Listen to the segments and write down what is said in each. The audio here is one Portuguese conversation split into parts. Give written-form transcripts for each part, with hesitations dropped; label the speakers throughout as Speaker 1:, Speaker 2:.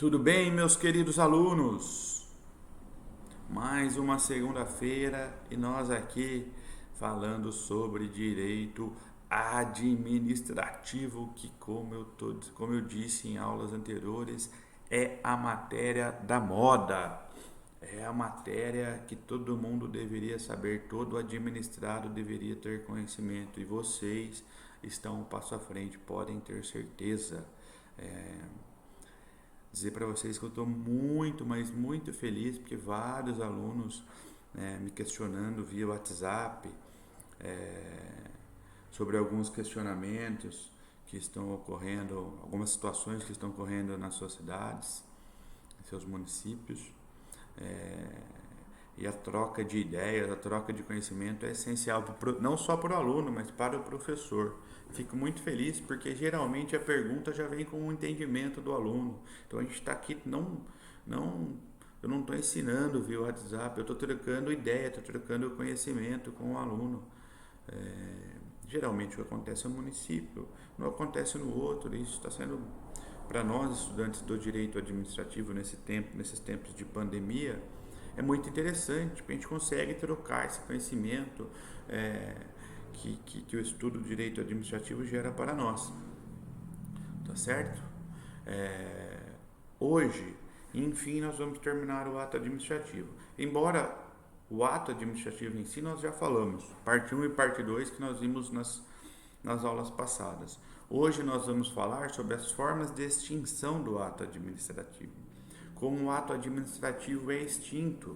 Speaker 1: Tudo bem, meus queridos alunos? Mais uma segunda-feira e nós aqui falando sobre direito administrativo, que como eu disse em aulas anteriores, é a matéria da moda. É a matéria que todo mundo deveria saber, todo administrado deveria ter conhecimento e vocês estão um passo à frente, podem ter certeza. É, Dizer para vocês que eu estou muito, mas muito feliz porque vários alunos me questionando via WhatsApp é, sobre alguns questionamentos que estão ocorrendo, algumas situações que estão ocorrendo nas suas cidades, em seus municípios. É, e a troca de ideias, a troca de conhecimento é essencial, não só para o aluno, mas para o professor. Fico muito feliz porque geralmente a pergunta já vem com um entendimento do aluno. Então a gente está aqui, não, eu não estou ensinando via WhatsApp, eu estou trocando ideia, estou trocando conhecimento com o aluno. Geralmente o que acontece no município não acontece no outro. Isso está sendo, para nós estudantes do direito administrativo nesses tempos de pandemia, é muito interessante, porque a gente consegue trocar esse conhecimento que o estudo do direito administrativo gera para nós, tá certo? É, Hoje, enfim, nós vamos terminar o ato administrativo. Embora o ato administrativo em si nós já falamos, parte 1 e parte 2 que nós vimos nas aulas passadas. Hoje nós vamos falar sobre as formas de extinção do ato administrativo. Como o ato administrativo é extinto.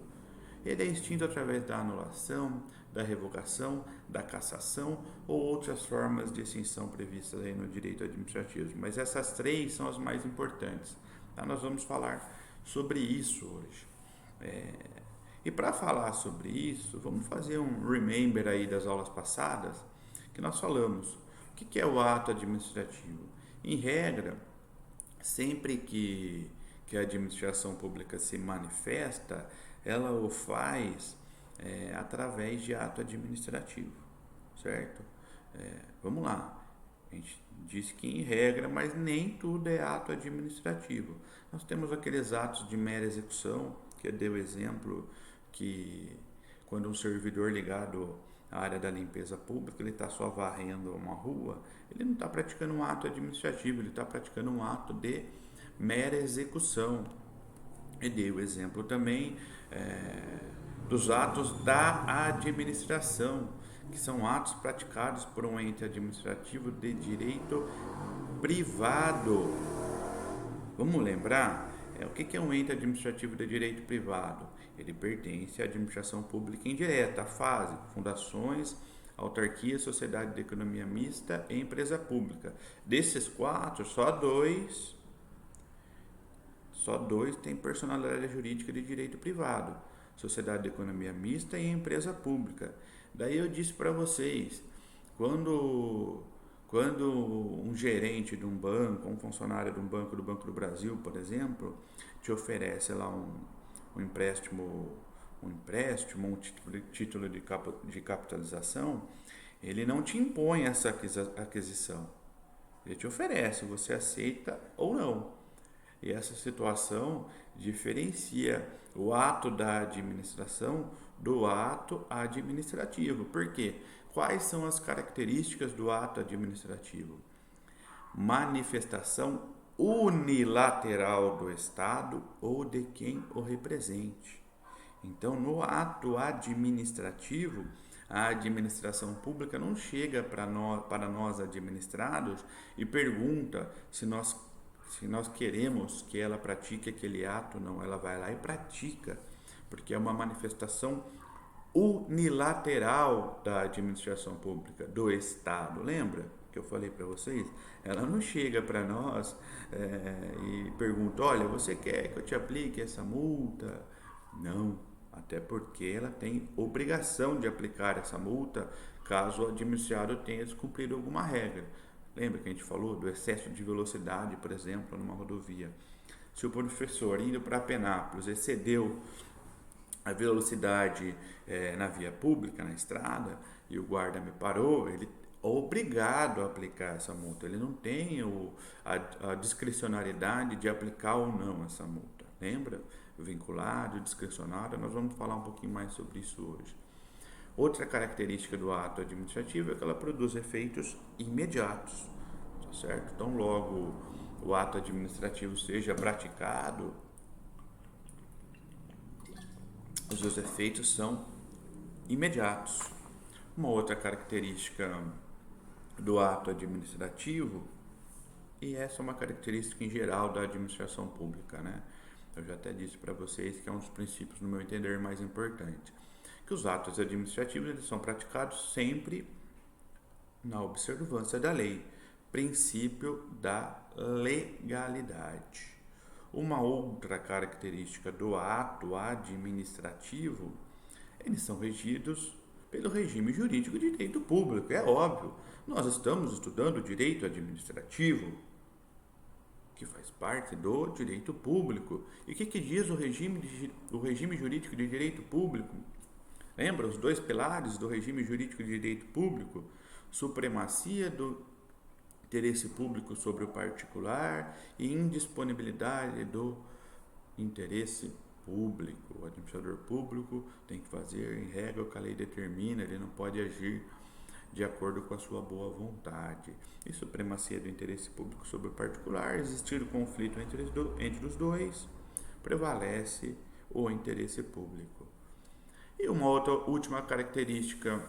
Speaker 1: Ele é extinto através da anulação, da revogação, da cassação ou outras formas de extinção previstas aí no direito administrativo. Mas essas três são as mais importantes. Tá? Nós vamos falar sobre isso hoje. E para falar sobre isso, vamos fazer um remember aí das aulas passadas que nós falamos. O que é o ato administrativo? Em regra, sempre que a administração pública se manifesta, ela o faz através de ato administrativo, certo? Vamos lá. A gente disse que em regra, mas nem tudo é ato administrativo. Nós temos aqueles atos de mera execução, que eu dei o exemplo que quando um servidor ligado à área da limpeza pública, ele está só varrendo uma rua, ele não está praticando um ato administrativo, ele está praticando um ato de mera execução. E dei o exemplo também dos atos da administração, que são atos praticados por um ente administrativo de direito privado. Vamos lembrar o que é um ente administrativo de direito privado? Ele pertence à administração pública indireta, a fase, fundações, autarquia, sociedade de economia mista e empresa pública. Desses quatro, só dois têm personalidade jurídica de direito privado: sociedade de economia mista e empresa pública. Daí eu disse para vocês, quando um gerente de um banco, um funcionário de um banco, do Banco do Brasil, por exemplo, te oferece lá um empréstimo, um título de capitalização, ele não te impõe essa aquisição. Ele te oferece, você aceita ou não. E essa situação diferencia o ato da administração do ato administrativo. Por quê? Quais são as características do ato administrativo? Manifestação unilateral do Estado ou de quem o represente. Então, no ato administrativo, a administração pública não chega para nós administrados e pergunta se nós queremos que ela pratique aquele ato. Não, ela vai lá e pratica, porque é uma manifestação unilateral da administração pública, do Estado. Lembra que eu falei para vocês? Ela não chega para nós e pergunta: olha, você quer que eu te aplique essa multa? Não, até porque ela tem obrigação de aplicar essa multa caso o administrado tenha descumprido alguma regra. Lembra que a gente falou do excesso de velocidade, por exemplo, numa rodovia? Se o professor indo para Penápolis excedeu a velocidade na via pública, na estrada, e o guarda me parou, ele obrigado a aplicar essa multa. Ele não tem a discricionariedade de aplicar ou não essa multa. Lembra? Vinculado, discricionário, nós vamos falar um pouquinho mais sobre isso hoje. Outra característica do ato administrativo é que ela produz efeitos imediatos, tá certo? Então, logo o ato administrativo seja praticado, os seus efeitos são imediatos. Uma outra característica do ato administrativo, e essa é uma característica em geral da administração pública, né? Eu já até disse para vocês que é um dos princípios, no meu entender, mais importantes, que os atos administrativos eles são praticados sempre na observância da lei, princípio da legalidade. Uma outra característica do ato administrativo, eles são regidos pelo regime jurídico de direito público. É óbvio, nós estamos estudando direito administrativo, que faz parte do direito público. E o que diz o regime jurídico de direito público? Lembra os dois pilares do regime jurídico de direito público? Supremacia do interesse público sobre o particular e indisponibilidade do interesse público. O administrador público tem que fazer em regra o que a lei determina, ele não pode agir de acordo com a sua boa vontade. E supremacia do interesse público sobre o particular, existir o conflito entre os dois, prevalece o interesse público. E uma outra última característica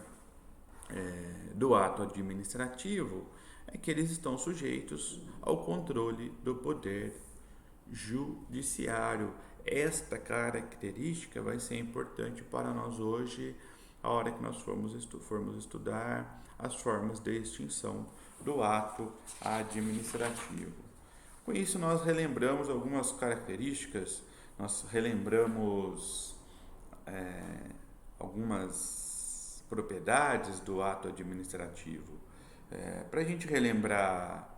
Speaker 1: do ato administrativo é que eles estão sujeitos ao controle do poder judiciário. Esta característica vai ser importante para nós hoje, a hora que nós formos estudar as formas de extinção do ato administrativo. Com isso, nós relembramos algumas características, nós relembramos algumas propriedades do ato administrativo. Para a gente relembrar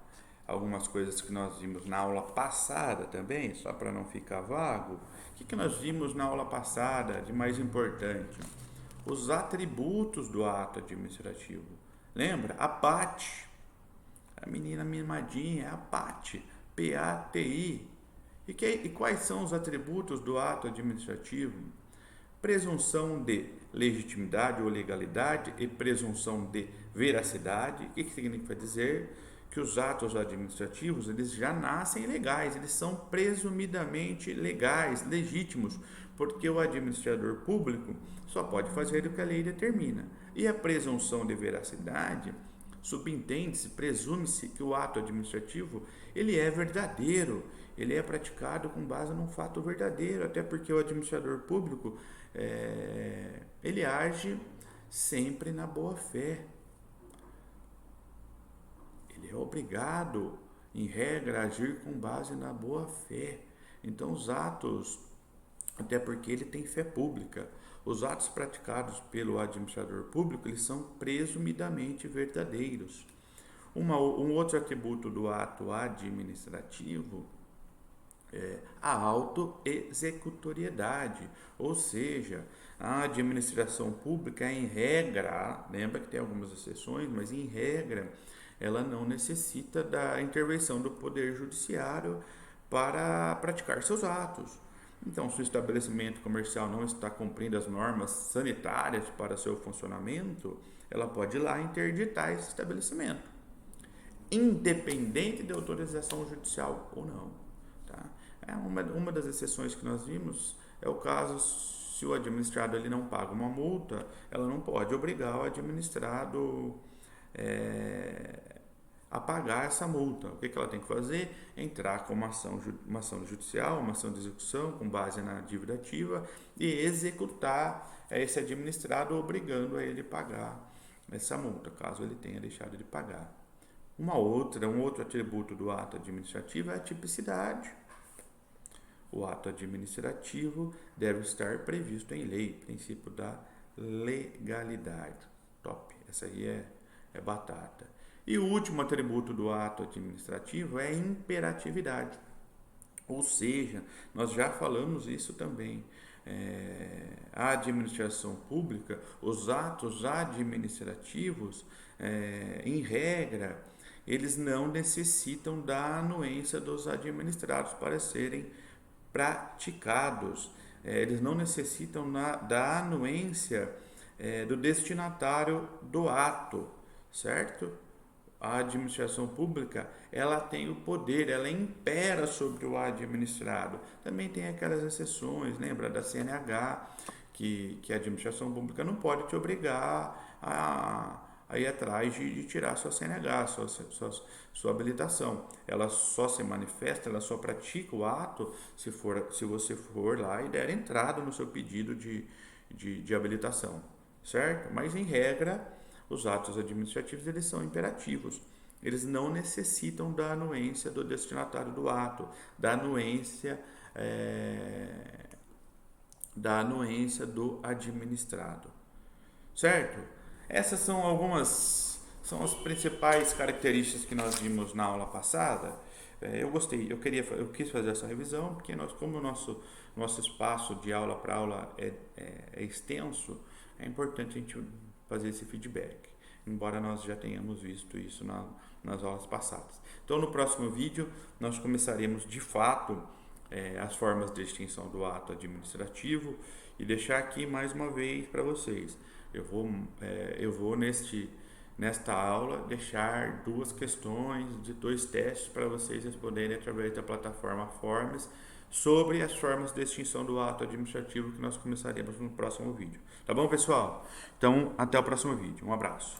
Speaker 1: algumas coisas que nós vimos na aula passada também, só para não ficar vago, o que nós vimos na aula passada de mais importante? Os atributos do ato administrativo. Lembra? A PAT, a menina mimadinha, a PAT, P-A-T-I. E quais são os atributos do ato administrativo? Presunção de legitimidade ou legalidade e presunção de veracidade. O que significa dizer? Que os atos administrativos eles já nascem legais, eles são presumidamente legais, legítimos, porque o administrador público só pode fazer o que a lei determina. E a presunção de veracidade, subentende-se, presume-se que o ato administrativo ele é verdadeiro, ele é praticado com base num fato verdadeiro, até porque o administrador público ele age sempre na boa fé. Ele é obrigado, em regra, a agir com base na boa fé. Então, os atos, até porque ele tem fé pública, os atos praticados pelo administrador público, eles são presumidamente verdadeiros. Um outro atributo do ato administrativo é a autoexecutoriedade, ou seja, a administração pública, em regra, lembra que tem algumas exceções, mas em regra, ela não necessita da intervenção do Poder Judiciário para praticar seus atos. Então, se o estabelecimento comercial não está cumprindo as normas sanitárias para seu funcionamento, ela pode ir lá interditar esse estabelecimento, independente de autorização judicial ou não. Tá? Uma das exceções que nós vimos é o caso se o administrado ele não paga uma multa, ela não pode obrigar o administrado a pagar essa multa. O que ela tem que fazer? Entrar com uma ação judicial, uma ação de execução com base na dívida ativa e executar esse administrado, obrigando a ele a pagar essa multa, caso ele tenha deixado de pagar. Um outro atributo do ato administrativo é a tipicidade. O ato administrativo deve estar previsto em lei, princípio da legalidade. Top, essa aí é batata. E o último atributo do ato administrativo é a imperatividade. Ou seja, nós já falamos isso também. a administração pública, os atos administrativos, em regra, eles não necessitam da anuência dos administrados para serem praticados. Eles não necessitam da anuência do destinatário do ato, certo? A administração pública, ela tem o poder, ela impera sobre o administrado. Também tem aquelas exceções, lembra da CNH, que a administração pública não pode te obrigar a ir atrás de tirar sua CNH, sua habilitação. Ela só se manifesta, ela só pratica o ato se você for lá e der entrada no seu pedido de habilitação, certo? Mas em regra, os atos administrativos eles são imperativos. Eles não necessitam da anuência do destinatário do ato, da anuência do administrado, certo? Essas são são as principais características que nós vimos na aula passada. Eu gostei, eu quis fazer essa revisão porque como o nosso espaço de aula para aula é extenso, é importante a gente fazer esse feedback, embora nós já tenhamos visto isso nas aulas passadas. Então, no próximo vídeo, nós começaremos de fato as formas de extinção do ato administrativo e deixar aqui mais uma vez para vocês. Eu vou nesta aula deixar 2 questões de 2 testes para vocês responderem através da plataforma Forms sobre as formas de extinção do ato administrativo que nós começaremos no próximo vídeo. Tá bom, pessoal? Então, até o próximo vídeo. Um abraço.